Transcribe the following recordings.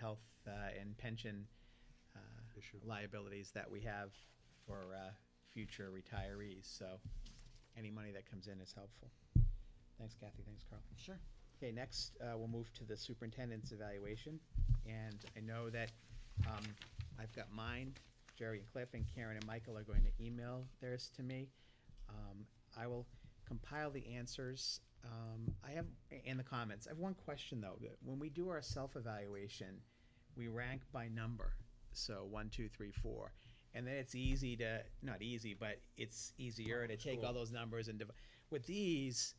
health and pension Issue. liabilities that we have for future retirees. So any money that comes in is helpful. Thanks, Kathy. Thanks, Carl. Sure. Okay, next we'll move to the superintendent's evaluation. And I know that I've got mine. Jerry and Cliff and Karen and Michael are going to email theirs to me. I will compile the answers. I have, and the comments. I have one question though. When we do our self-evaluation, we rank by number. So 1, 2, 3, 4. And then it's easy to, not easy, but it's easier to take all those numbers and with these,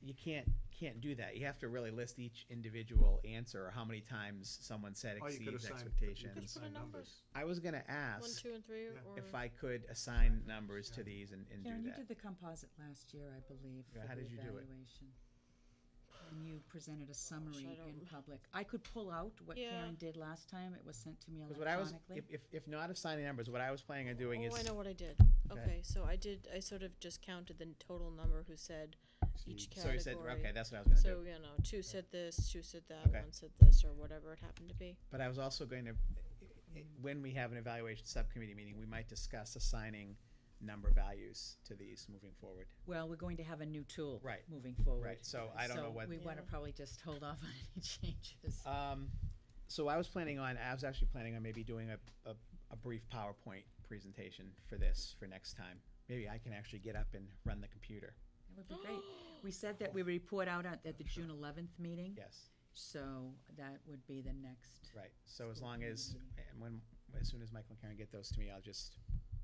you can't do that. You have to really list each individual answer or how many times someone said Oh, you could exceeds assign- expectations. You could assign numbers. numbers. I was gonna 1, ask 2, and 3, Yeah. or if I could assign numbers to these and do Karen, you that. did the composite last year, I believe, Yeah, for how the did you do it? evaluation. And you presented a summary I in don't- public. I could pull out what Yeah. Karen did last time. It was sent to me Because what I was, electronically. if not assigning numbers, what I was planning on doing is. I know what I did. Go Okay, ahead. so I sort of just counted the total number who said each So category. you said, okay, that's what I was gonna do. So, 2 said this, 2 said that, Okay. 1 said this, or whatever it happened to be. But I was also going to, when we have an evaluation subcommittee meeting, we might discuss assigning number values to these moving forward. Well, we're going to have a new tool Right. moving forward. Right, so I don't know what. So we want to Yeah. probably just hold off on any changes. So I was actually planning on maybe doing a brief PowerPoint presentation for this for next time. Maybe I can actually get up and run the computer. That would be great. We said that we report out at the June 11th meeting. Yes, So that would be the next. right. So as School long as, committee and as soon as Michael and Karen get those to me, I'll just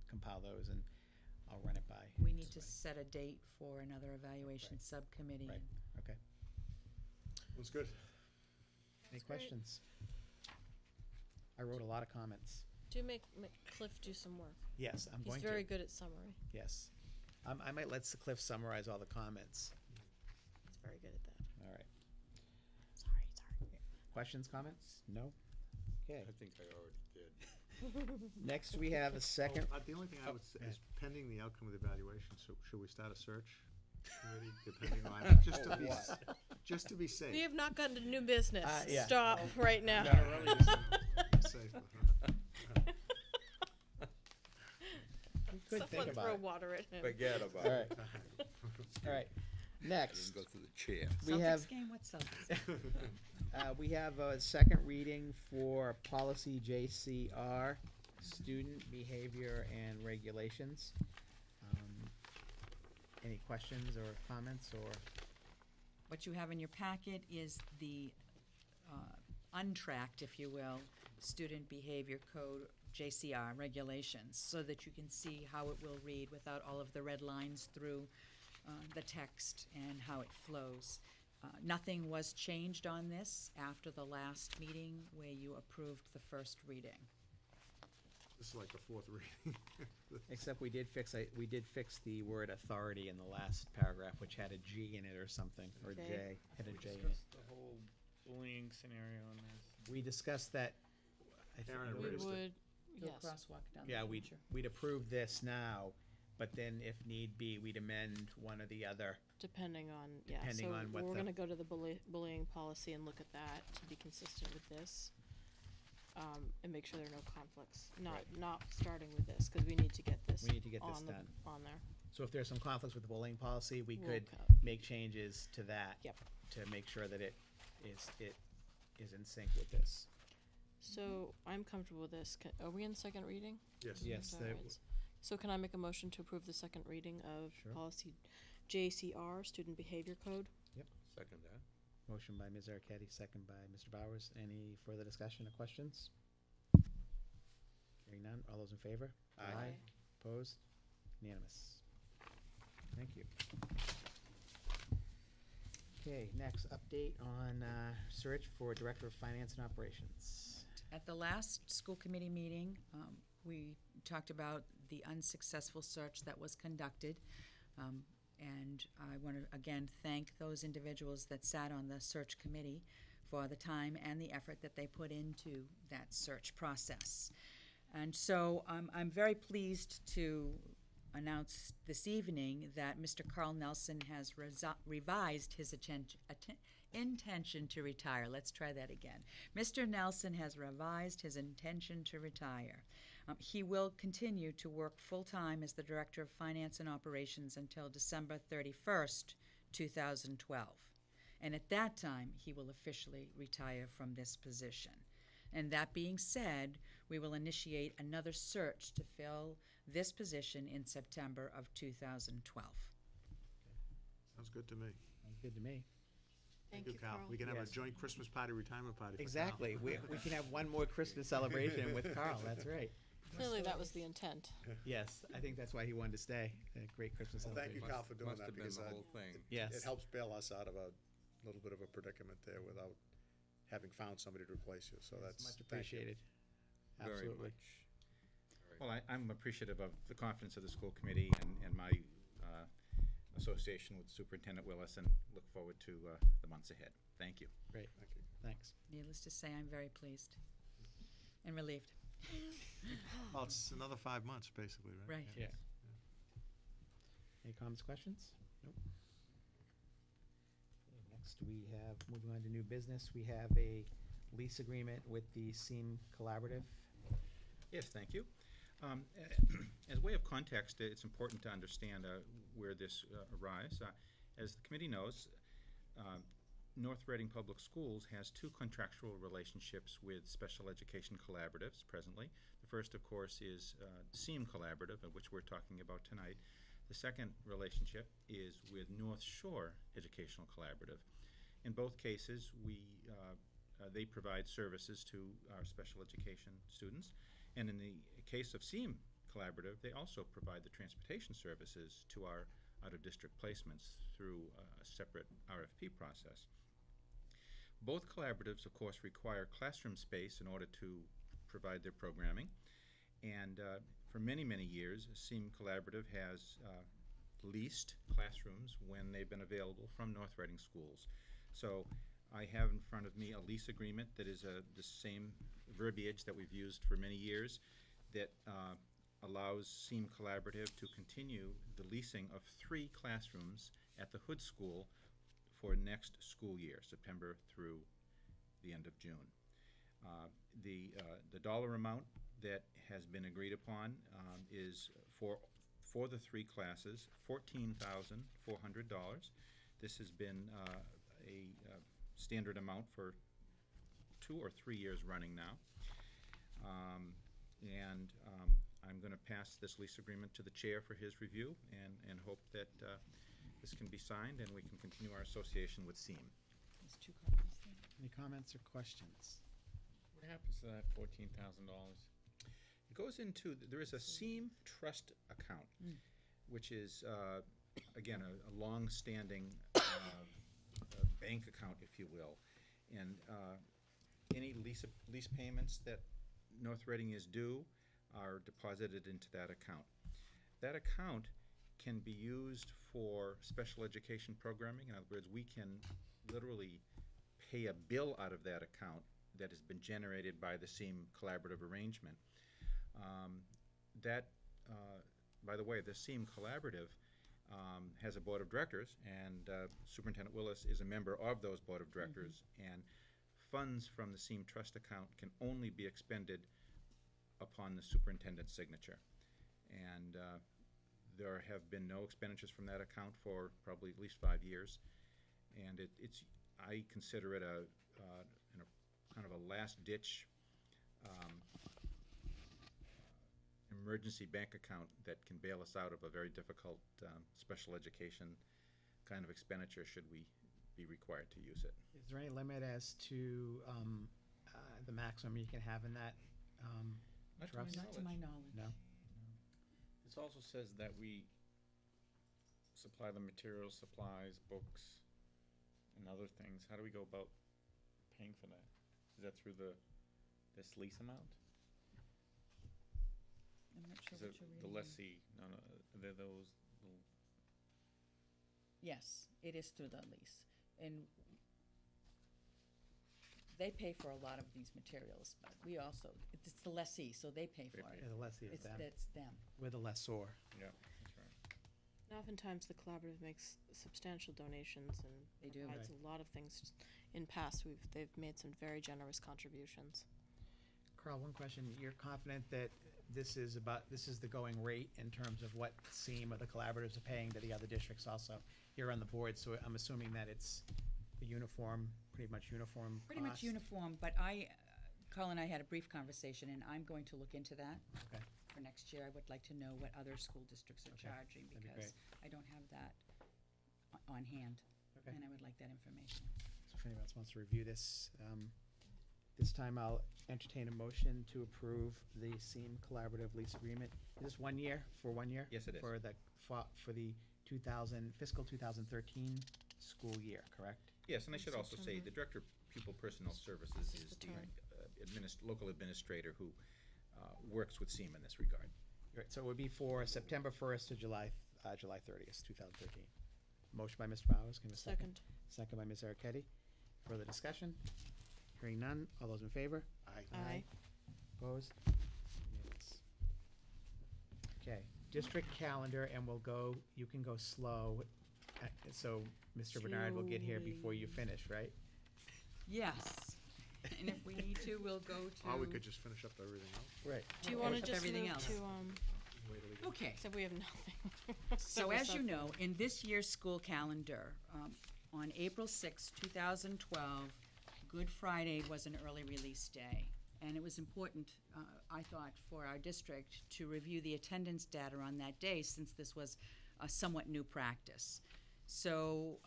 compile those and I'll run it by. We need to set a date for another evaluation Right. subcommittee. Right. Okay. That's good. Any That's great. questions? I wrote a lot of comments. Do make Cliff do some work. Yes, I'm He's going to. very good at summary. Yes. I might let Cliff summarize all the comments. He's very good at that. All right. Sorry. Questions, comments? No? Okay. I think I already did. Next, we have a second. The only thing I Oh, would say yeah. is pending the outcome of the evaluation, so should we start a search committee, depending on, just to be, just to be safe. We have not gotten to new business. Yeah. Stop right now. Safe. Good think Someone about throw it. water at him. Forget about All it. right. All right. I Next, didn't go through the chair. we Celtics have game? What Celtics? we have a second reading for policy JCR, student behavior and regulations. Any questions or comments or? What you have in your packet is the untracked, if you will, Student Behavior Code, JCR regulations, so that you can see how it will read without all of the red lines through the text and how it flows. Nothing was changed on this after the last meeting where you approved the first reading. This is like the fourth reading. Except we did fix the word authority in the last paragraph, which had a G in it or something, or Okay. J, had a J in it. Discussed the whole bullying scenario in this. We discussed that. I think Aaron it We raised it. would, Do yes. a crosswalk down Yeah, the we'd future. approve this now, but then if need be, we'd amend one or the other. Depending on, yeah, Depending so on what we're the- gonna go to the bullying policy and look at that to be consistent with this. And make sure there are no conflicts, not starting with this, cause we need to get this We need to get this on the, done. on there. So if there's some conflicts with the bullying policy, we We'll could cut. make changes to that. Yep. To make sure that it is in sync with this. So I'm comfortable with this. Are we in second reading? Yes. Yes, Alright. So can I make a motion to approve the second reading of Sure. policy JCR, Student Behavior Code? Second that. Motion by Ms. Arquette, second by Mr. Bowers. Any further discussion or questions? Hearing none. All those in favor? Aye. Opposed? Unanimous. Thank you. Okay, next, update on search for Director of Finance and Operations. At the last school committee meeting, we talked about the unsuccessful search that was conducted. And I want to again thank those individuals that sat on the search committee for the time and the effort that they put into that search process. And so I'm very pleased to announce this evening that Mr. Carl Nelson has revised his intention to retire. Let's try that again. Mr. Nelson has revised his intention to retire. He will continue to work full-time as the Director of Finance and Operations until December 31st, 2012. And at that time, he will officially retire from this position. And that being said, we will initiate another search to fill this position in September of 2012. Sounds good to me. Sounds good to me. Thank you, Carl. Carl. We can have a Yes. joint Christmas party, retirement party for Carl. Exactly. We can have one more Christmas celebration with Carl. That's right. Clearly, that was the intent. Yes, I think that's why he wanted to stay. A great Christmas Well, thank you, celebration. Carl, for doing Must that, have been because the whole thing. Yes. it helps bail us out of a little bit of a predicament there without having found somebody to replace you, so that's. Much thank you. appreciated. Very Absolutely. much. Well, I'm appreciative of the confidence of the school committee and my association with Superintendent Willis, and look forward to the months ahead. Thank you. Great. Thank you. Thanks. Needless to say, I'm very pleased and relieved. Well, it's another 5 months, basically, right? Right. Yeah. Any comments, questions? Nope. Okay, next, we have, moving on to new business, we have a lease agreement with the SEAM Collaborative. Yes, thank you. As a way of context, it's important to understand where this arrives. As the committee knows, North Reading Public Schools has two contractual relationships with special education collaboratives presently. The first, of course, is SEAM Collaborative, of which we're talking about tonight. The second relationship is with North Shore Educational Collaborative. In both cases, they provide services to our special education students. And in the case of SEAM Collaborative, they also provide the transportation services to our out-of-district placements through a separate RFP process. Both collaboratives, of course, require classroom space in order to provide their programming. And for many, many years, SEAM Collaborative has leased classrooms when they've been available from North Reading schools. So I have in front of me a lease agreement that is the same verbiage that we've used for many years that allows SEAM Collaborative to continue the leasing of 3 classrooms at the Hood School for next school year, September through the end of June. The dollar amount that has been agreed upon is for the 3 classes, $14,400. This has been a standard amount for 2 or 3 years running now. I'm going to pass this lease agreement to the chair for his review and hope that this can be signed and we can continue our association with SEAM. There's 2 copies there. Any comments or questions? What happens to that $14,000? It goes into, there is a SEAM trust account, which is, again, a long-standing bank account, if you will. And any lease payments that North Reading is due are deposited into that account. That account can be used for special education programming. In other words, we can literally pay a bill out of that account that has been generated by the SEAM Collaborative arrangement. By the way, the SEAM Collaborative has a board of directors, and Superintendent Willis is a member of those board of directors, and funds from the SEAM trust account can only be expended upon the superintendent's signature. And there have been no expenditures from that account for probably at least 5 years, and I consider it a kind of a last-ditch emergency bank account that can bail us out of a very difficult special education kind of expenditure should we be required to use it. Is there any limit as to the maximum you can have in that Not to my trust? Not to my knowledge. knowledge. No? This also says that we supply the materials, supplies, books, and other things. How do we go about paying for that? Is that through this lease amount? I'm not sure Is what it you're the reading. lessee? No, they're those little. Yes, it is through the lease. And they pay for a lot of these materials, but we also, it's the lessee, so they pay for They it. Yeah, the lessee is It's them. It's them. We're the lessor. Yeah, that's right. Oftentimes, the collaborative makes substantial donations and They do. provides a lot of things. In past, they've made some very generous contributions. Carl, one question. You're confident that this is the going rate in terms of what SEAM or the collaboratives are paying to the other districts also? You're on the board, so I'm assuming that it's a uniform, pretty much uniform Pretty much cost? uniform, but Carl and I had a brief conversation, and I'm going to look into that. Okay. For next year, I would like to know what other school districts are Okay, charging, that'd be because I don't have that on hand, Okay. and I would like that information. So if anyone else wants to review this, this time I'll entertain a motion to approve the SEAM collaborative lease agreement. Is this 1 year, for 1 year? Yes, it is. For the, for the fiscal 2013 school year, correct? Yes, and I should also say, September. the Director of Pupil Personnel Services This is is the the term. local administrator who works with SEAM in this regard. Right, so it would be for September 1st to July 30th, 2013. Motion by Mr. Bowers, can I have a second? Second by Ms. Ericetti. Further discussion? Hearing none, all those in favor? Aye. Opposed? Unanimous. Okay, district calendar, and we'll go, you can go slow, so Mr. Bernard will get here before you finish, right? Yes, and if we need to, we'll go to. Or we could just finish up everything else. Right. Do you Okay. want to With just everything move else. to, Wait till we get- Okay. except we have nothing. So as you know, in this year's school calendar, on April 6, 2012, Good Friday was an early release day. And it was important, I thought, for our district to review the attendance data on that day, since this was a somewhat new practice. So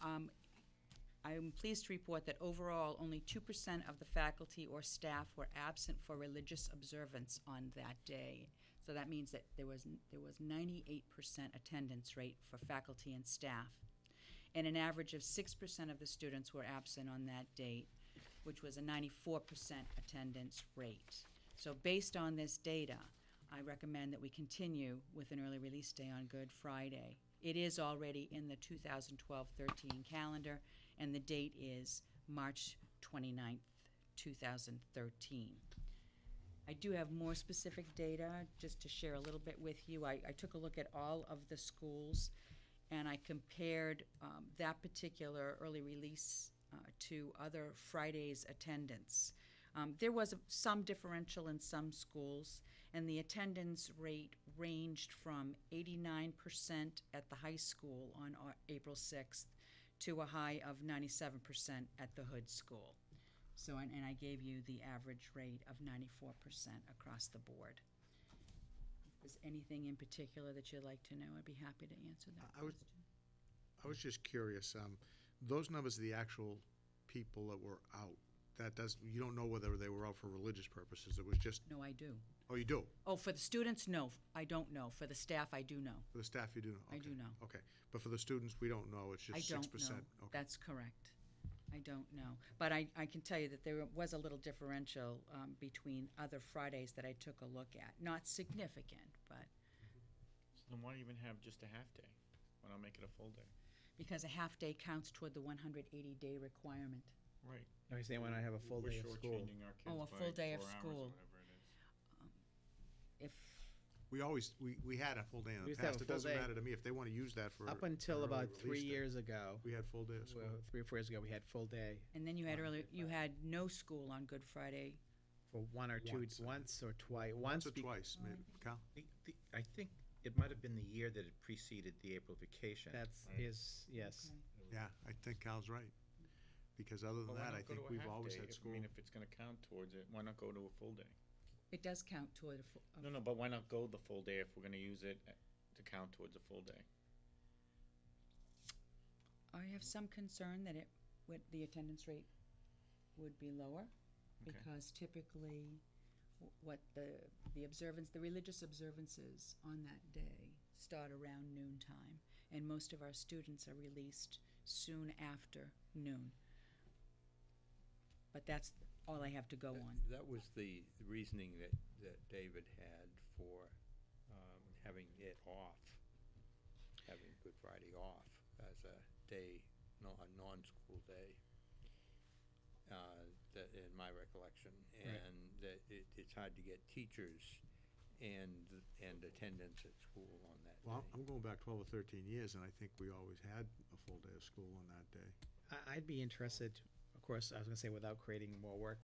I'm pleased to report that overall, only 2% of the faculty or staff were absent for religious observance on that day. So that means that there was 98% attendance rate for faculty and staff. And an average of 6% of the students were absent on that date, which was a 94% attendance rate. So based on this data, I recommend that we continue with an early release day on Good Friday. It is already in the 2012-13 calendar, and the date is March 29th, 2013. I do have more specific data, just to share a little bit with you. I took a look at all of the schools, and I compared that particular early release to other Fridays' attendance. There was some differential in some schools, and the attendance rate ranged from 89% at the high school on April 6th to a high of 97% at the Hood School. So, and I gave you the average rate of 94% across the board. If there's anything in particular that you'd like to know, I'd be happy to answer that I was- question. I was just curious, those numbers are the actual people that were out. That does, you don't know whether they were out for religious purposes, it was just, No, I do. oh, you do? Oh, for the students, no, I don't know. For the staff, I do know. For the staff, you do know? I do Okay. know. Okay, but for the students, we don't know, it's I just don't 6%? know. Okay. That's correct. I don't know. But I can tell you that there was a little differential between other Fridays that I took a look at. Not significant, but So then why even have just a half day? Why not make it a full day? because a half-day counts toward the 180-day requirement. Right. No, he's saying when I have a full day of We're school. shortchanging our kids Oh, a by full day of 4 hours or school. whatever it is. If, We always, we had a full day in We the used to have past, a it full doesn't day. matter to me, if they wanna use that for. Up until an early about 3 release day. years ago, We had full day of school. well, 3 or 4 years ago, we had full day and then you had you had no school on Good Friday. for one or two, Once, I think. once or twice. Once or twice, maybe, Cal? I think it might have been the year that it preceded the April vacation. That's Right. yes. Okay. Yeah, I think Cal's right, because other than But why that, not I go to think a we've half always day? had I school. mean, if it's gonna count towards it, why not go to a full day? It does count toward a No, but why not go the full day if we're gonna use it to count towards a full day? I have some concern that the attendance rate would be lower, Okay. because typically, what the religious observances on that day start around noon time, and most of our students are released soon after noon. But that's all I have to go on. That was the reasoning that David had for having it off, having Good Friday off as a day, a non-school day, that in my recollection. Right. And that it's hard to get teachers and attendance at school on that day. Well, I'm going back 12 or 13 years, and I think we always had a full day of school on that day. I'd be interested, of course, I was gonna say without creating more work